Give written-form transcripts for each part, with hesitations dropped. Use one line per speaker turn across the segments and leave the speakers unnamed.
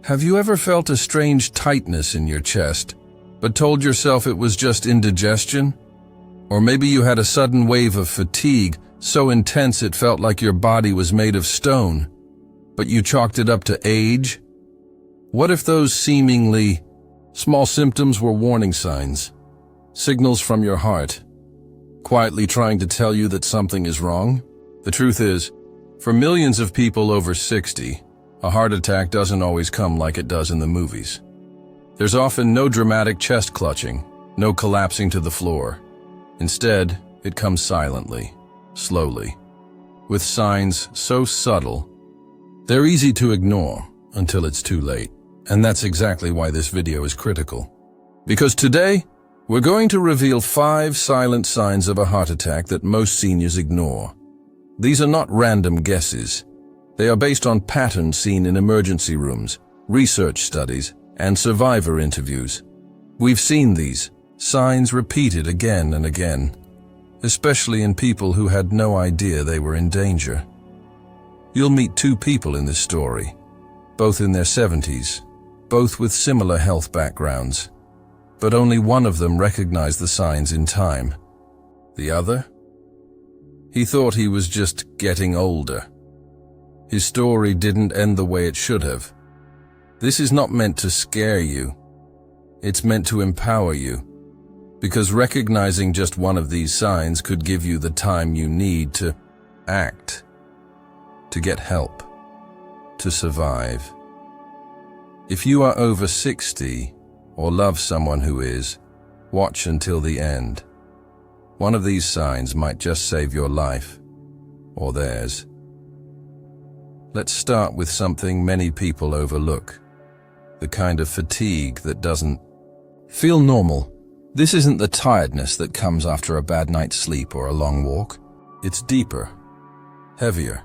Have you ever felt a strange tightness in your chest, but told yourself it was just indigestion? Or maybe you had a sudden wave of fatigue, so intense it felt like your body was made of stone, but you chalked it up to age? What if those seemingly small symptoms were warning signs, signals from your heart, quietly trying to tell you that something is wrong? The truth is, for millions of people over 60, a heart attack doesn't always come like it does in the movies. There's often no dramatic chest clutching, no collapsing to the floor. Instead, it comes silently, slowly, with signs so subtle, they're easy to ignore until it's too late. And that's exactly why this video is critical. Because today, we're going to reveal 5 silent signs of a heart attack that most seniors ignore. These are not random guesses. They are based on patterns seen in emergency rooms, research studies, and survivor interviews. We've seen these signs repeated again and again, especially in people who had no idea they were in danger. You'll meet 2 people in this story, both in their 70s, both with similar health backgrounds, but only one of them recognized the signs in time. The other? He thought he was just getting older. His story didn't end the way it should have. This is not meant to scare you. It's meant to empower you, because recognizing just one of these signs could give you the time you need to act, to get help, to survive. If you are over 60 or love someone who is, watch until the end. One of these signs might just save your life, or theirs. Let's start with something many people overlook, the kind of fatigue that doesn't feel normal. This isn't the tiredness that comes after a bad night's sleep or a long walk. It's deeper, heavier.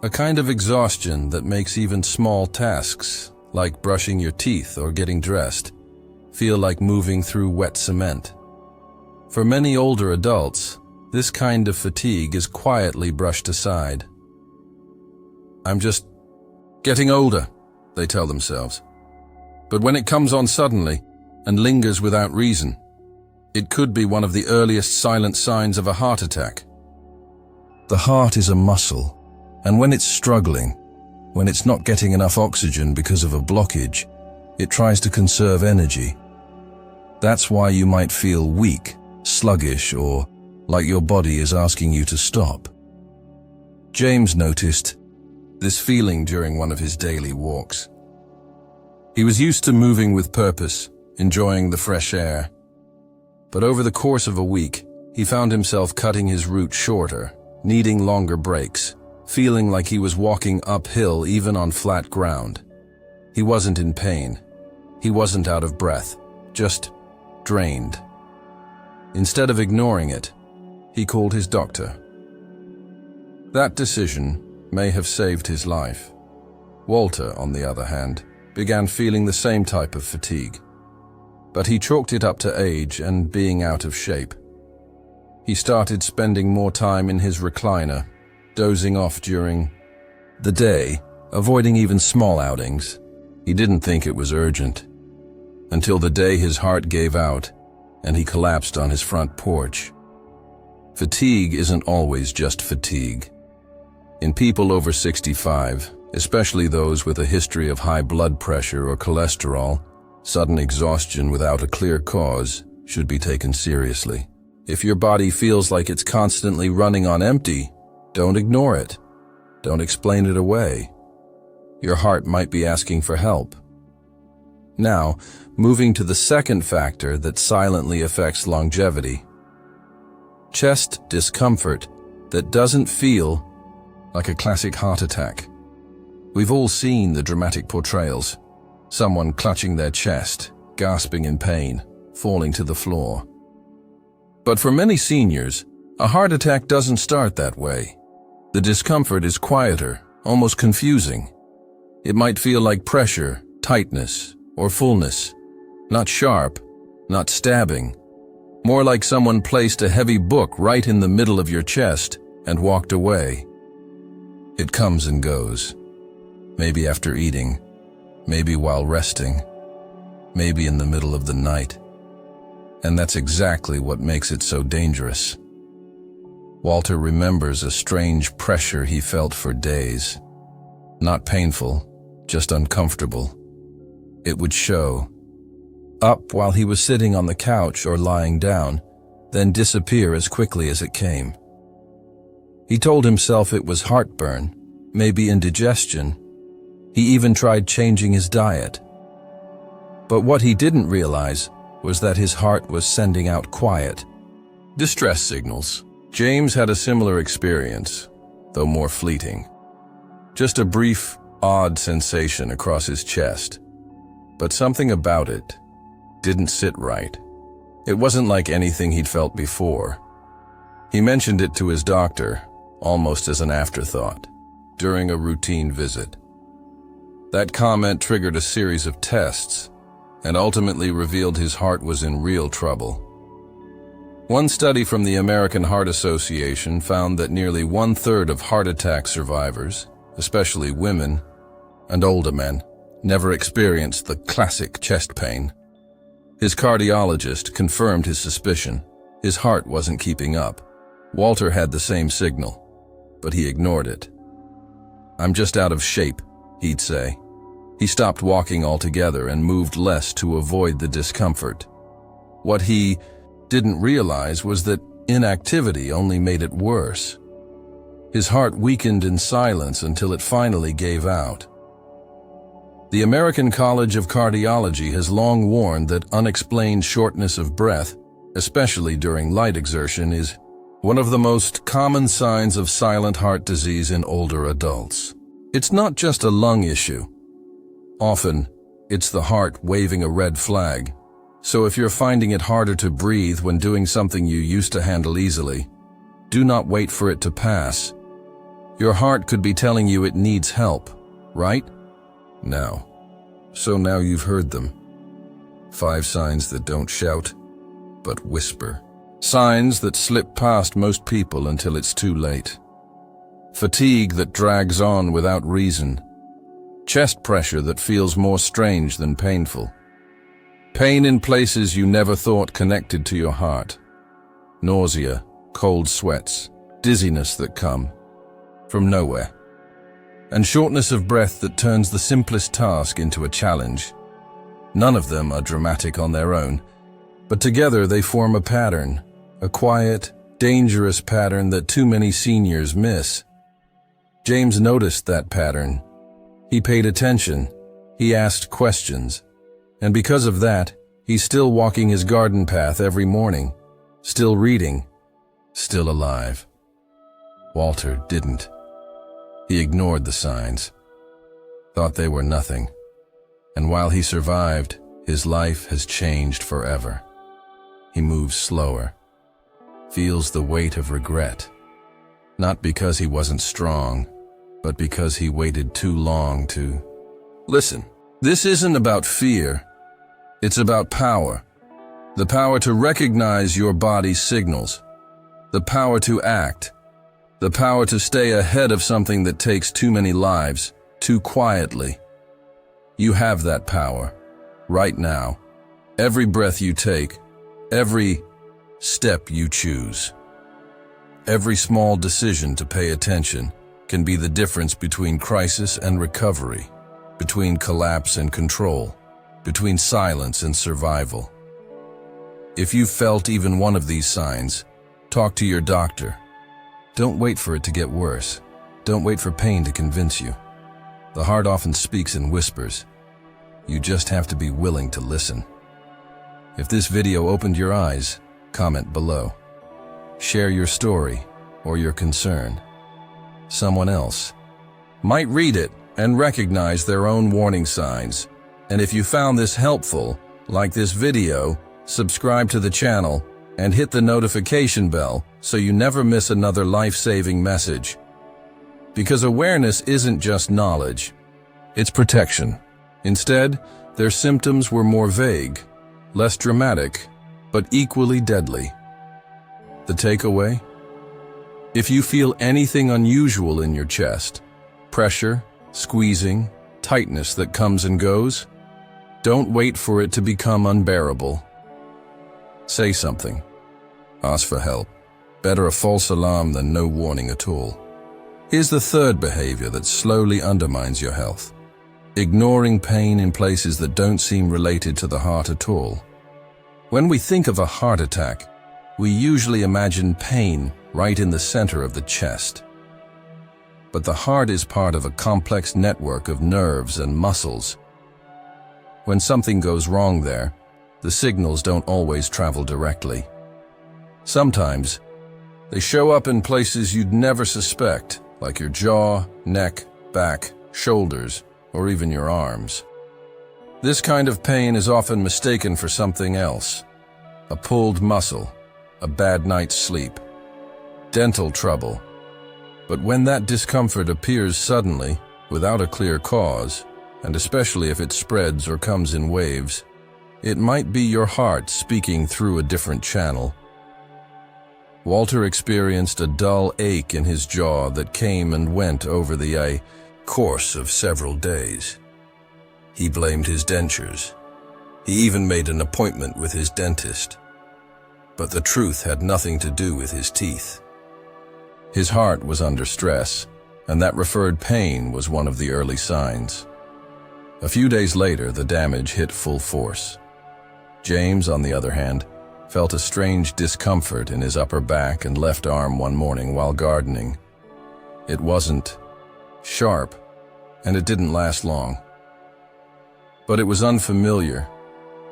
A kind of exhaustion that makes even small tasks, like brushing your teeth or getting dressed, feel like moving through wet cement. For many older adults, this kind of fatigue is quietly brushed aside. I'm just getting older, they tell themselves. But when it comes on suddenly and lingers without reason, it could be one of the earliest silent signs of a heart attack. The heart is a muscle, and when it's struggling, when it's not getting enough oxygen because of a blockage, it tries to conserve energy. That's why you might feel weak, sluggish, or like your body is asking you to stop. James noticed this feeling during one of his daily walks. He was used to moving with purpose, enjoying the fresh air. But over the course of a week, he found himself cutting his route shorter, needing longer breaks, feeling like he was walking uphill even on flat ground. He wasn't in pain. He wasn't out of breath, just drained. Instead of ignoring it, he called his doctor. That decision may have saved his life. Walter, on the other hand, began feeling the same type of fatigue, but he chalked it up to age and being out of shape. He started spending more time in his recliner, dozing off during the day, avoiding even small outings. He didn't think it was urgent, until the day his heart gave out and he collapsed on his front porch. Fatigue isn't always just fatigue. In people over 65, especially those with a history of high blood pressure or cholesterol, sudden exhaustion without a clear cause should be taken seriously. If your body feels like it's constantly running on empty, don't ignore it. Don't explain it away. Your heart might be asking for help. Now, moving to the second factor that silently affects longevity. Chest discomfort that doesn't feel like a classic heart attack. We've all seen the dramatic portrayals. Someone clutching their chest, gasping in pain, falling to the floor. But for many seniors, a heart attack doesn't start that way. The discomfort is quieter, almost confusing. It might feel like pressure, tightness, or fullness. Not sharp, not stabbing. More like someone placed a heavy book right in the middle of your chest and walked away. It comes and goes. Maybe after eating, maybe while resting, maybe in the middle of the night. And that's exactly what makes it so dangerous. Walter remembers a strange pressure he felt for days. Not painful, just uncomfortable. It would show up while he was sitting on the couch or lying down, then disappear as quickly as it came. He told himself it was heartburn, maybe indigestion. He even tried changing his diet. But what he didn't realize was that his heart was sending out quiet distress signals. James had a similar experience, though more fleeting. Just a brief, odd sensation across his chest. But something about it didn't sit right. It wasn't like anything he'd felt before. He mentioned it to his doctor, almost as an afterthought, during a routine visit. That comment triggered a series of tests, and ultimately revealed his heart was in real trouble. One study from the American Heart Association found that nearly 1/3 of heart attack survivors, especially women and older men, never experienced the classic chest pain. His cardiologist confirmed his suspicion. His heart wasn't keeping up. Walter had the same signal, but he ignored it. "I'm just out of shape," he'd say. He stopped walking altogether and moved less to avoid the discomfort. What he didn't realize was that inactivity only made it worse. His heart weakened in silence until it finally gave out. The American College of Cardiology has long warned that unexplained shortness of breath, especially during light exertion, is one of the most common signs of silent heart disease in older adults. It's not just a lung issue. Often, it's the heart waving a red flag. So if you're finding it harder to breathe when doing something you used to handle easily, do not wait for it to pass. Your heart could be telling you it needs help, right? Now. So now you've heard them. 5 signs that don't shout, but whisper. Signs that slip past most people until it's too late. Fatigue that drags on without reason. Chest pressure that feels more strange than painful. Pain in places you never thought connected to your heart. Nausea, cold sweats, dizziness that come from nowhere. And shortness of breath that turns the simplest task into a challenge. None of them are dramatic on their own, but together they form a pattern, a quiet, dangerous pattern that too many seniors miss. James noticed that pattern. He paid attention. He asked questions. And because of that, he's still walking his garden path every morning, still reading, still alive. Walter didn't. He ignored the signs, thought they were nothing. And while he survived, his life has changed forever. He moves slower, feels the weight of regret, not because he wasn't strong, but because he waited too long to listen. This isn't about fear. It's about power. The power to recognize your body's signals. The power to act. The power to stay ahead of something that takes too many lives, too quietly. You have that power, right now. Every breath you take, every step you choose. Every small decision to pay attention can be the difference between crisis and recovery, between collapse and control, between silence and survival. If you felt even one of these signs, talk to your doctor. Don't wait for it to get worse. Don't wait for pain to convince you. The heart often speaks in whispers. You just have to be willing to listen. If this video opened your eyes, comment below. Share your story or your concern. Someone else might read it and recognize their own warning signs. And if you found this helpful, like this video, subscribe to the channel, and hit the notification bell so you never miss another life-saving message. Because awareness isn't just knowledge, it's protection. Instead, their symptoms were more vague, less dramatic, but equally deadly. The takeaway? If you feel anything unusual in your chest, pressure, squeezing, tightness that comes and goes? Don't wait for it to become unbearable. Say something. Ask for help. Better a false alarm than no warning at all. Here's the third behavior that slowly undermines your health. Ignoring pain in places that don't seem related to the heart at all. When we think of a heart attack, we usually imagine pain right in the center of the chest. But the heart is part of a complex network of nerves and muscles. When something goes wrong there, the signals don't always travel directly. Sometimes, they show up in places you'd never suspect, like your jaw, neck, back, shoulders, or even your arms. This kind of pain is often mistaken for something else. A pulled muscle, a bad night's sleep, dental trouble. But when that discomfort appears suddenly, without a clear cause, and especially if it spreads or comes in waves, it might be your heart speaking through a different channel. Walter experienced a dull ache in his jaw that came and went over the course of several days. He blamed his dentures. He even made an appointment with his dentist. But the truth had nothing to do with his teeth. His heart was under stress, and that referred pain was one of the early signs. A few days later, the damage hit full force. James, on the other hand, felt a strange discomfort in his upper back and left arm one morning while gardening. It wasn't sharp, and it didn't last long. But it was unfamiliar,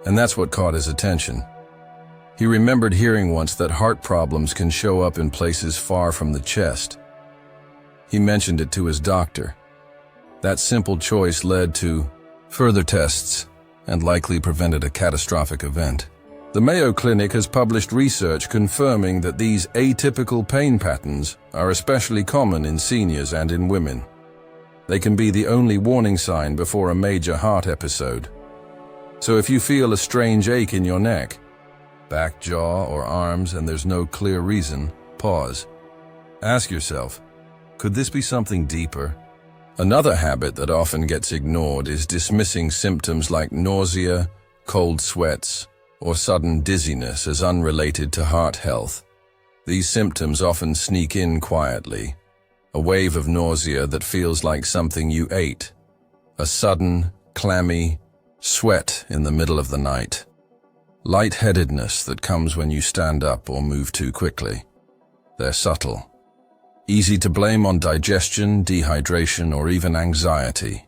and that's what caught his attention. He remembered hearing once that heart problems can show up in places far from the chest. He mentioned it to his doctor. That simple choice led to further tests and likely prevented a catastrophic event. The Mayo Clinic has published research confirming that these atypical pain patterns are especially common in seniors and in women. They can be the only warning sign before a major heart episode. So if you feel a strange ache in your neck, back, jaw, or arms, and there's no clear reason, pause. Ask yourself, could this be something deeper? Another habit that often gets ignored is dismissing symptoms like nausea, cold sweats, or sudden dizziness as unrelated to heart health. These symptoms often sneak in quietly. A wave of nausea that feels like something you ate. A sudden, clammy sweat in the middle of the night. Lightheadedness that comes when you stand up or move too quickly. They're subtle. Easy to blame on digestion, dehydration, or even anxiety.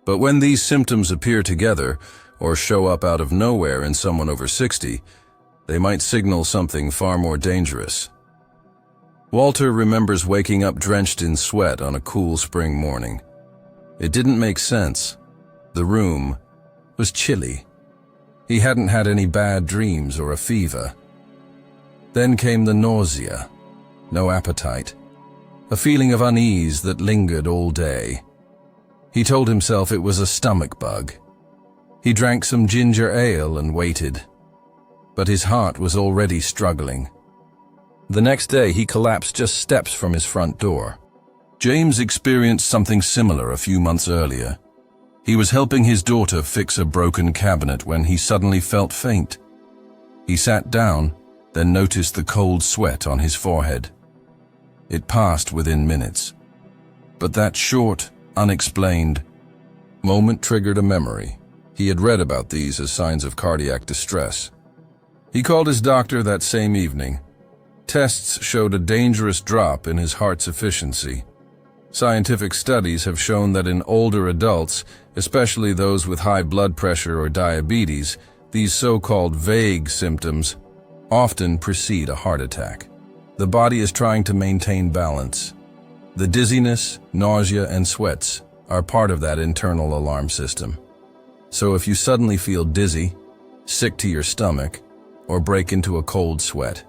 But when these symptoms appear together, or show up out of nowhere in someone over 60, they might signal something far more dangerous. Walter remembers waking up drenched in sweat on a cool spring morning. It didn't make sense. The room was chilly. He hadn't had any bad dreams or a fever. Then came the nausea, no appetite, a feeling of unease that lingered all day. He told himself it was a stomach bug. He drank some ginger ale and waited, but his heart was already struggling. The next day, he collapsed just steps from his front door. James experienced something similar a few months earlier. He was helping his daughter fix a broken cabinet when he suddenly felt faint. He sat down, then noticed the cold sweat on his forehead. It passed within minutes. But that short, unexplained moment triggered a memory. He had read about these as signs of cardiac distress. He called his doctor that same evening. Tests showed a dangerous drop in his heart's efficiency. Scientific studies have shown that in older adults, especially those with high blood pressure or diabetes, these so-called vague symptoms often precede a heart attack. The body is trying to maintain balance. The dizziness, nausea, and sweats are part of that internal alarm system. So if you suddenly feel dizzy, sick to your stomach, or break into a cold sweat,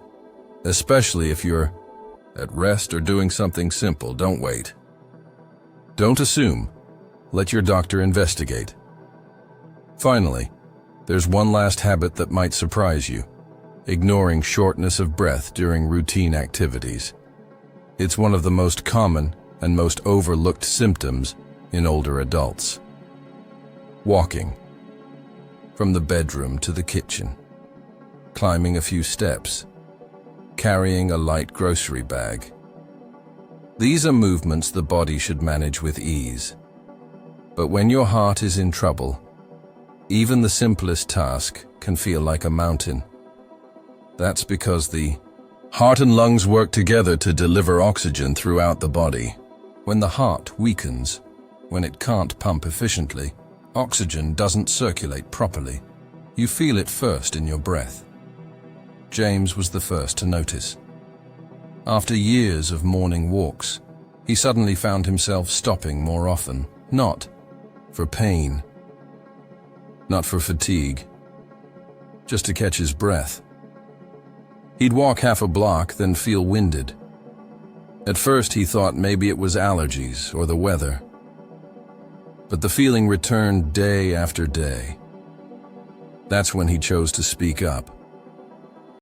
especially if you're at rest or doing something simple, don't wait. Don't assume. Let your doctor investigate. Finally, there's one last habit that might surprise you: ignoring shortness of breath during routine activities. It's one of the most common and most overlooked symptoms in older adults. walking from the bedroom to the kitchen, climbing a few steps, carrying a light grocery bag. These are movements the body should manage with ease. But when your heart is in trouble, even the simplest task can feel like a mountain. That's because the heart and lungs work together to deliver oxygen throughout the body. When the heart weakens, when it can't pump efficiently, oxygen doesn't circulate properly. You feel it first in your breath. James was the first to notice. After years of morning walks, he suddenly found himself stopping more often, not for pain, not for fatigue, just to catch his breath. He'd walk half a block, then feel winded. At first he thought maybe it was allergies or the weather. But the feeling returned day after day. That's when he chose to speak up.